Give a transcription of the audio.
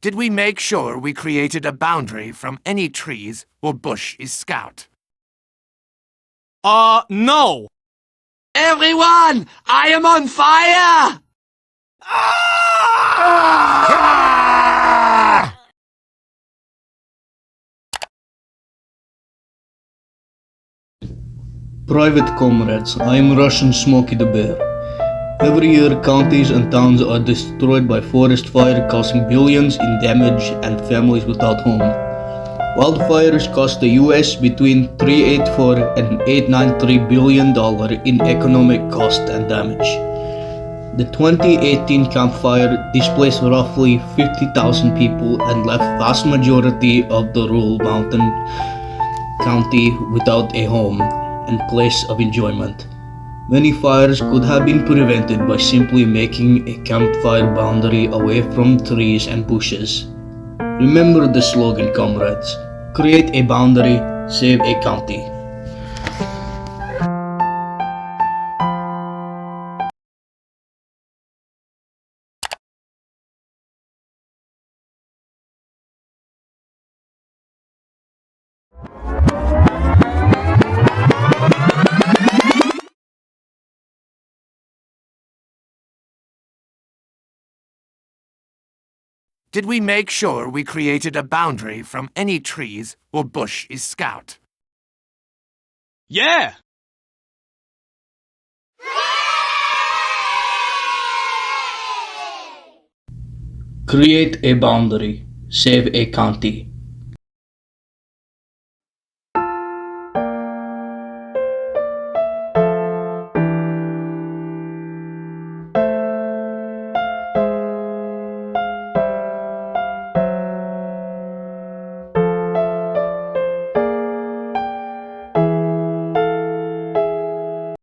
Did we make sure we created a boundary from any trees or bush is scout? No. Everyone, I am on fire! Private comrades, I am Russian Smokey the Bear. Every year, counties and towns are destroyed by forest fire, causing billions in damage and families without home. Wildfires cost the US between $384 and $893 billion in economic cost and damage. The 2018 Camp Fire displaced roughly 50,000 people and left vast majority of the rural mountain county without a home and place of enjoyment. Many fires could have been prevented by simply making a campfire boundary away from trees and bushes. Remember the slogan, comrades. Create a boundary, save a county. Did we make sure we created a boundary from any trees or bush is scout? Yeah. Create a boundary, save a county.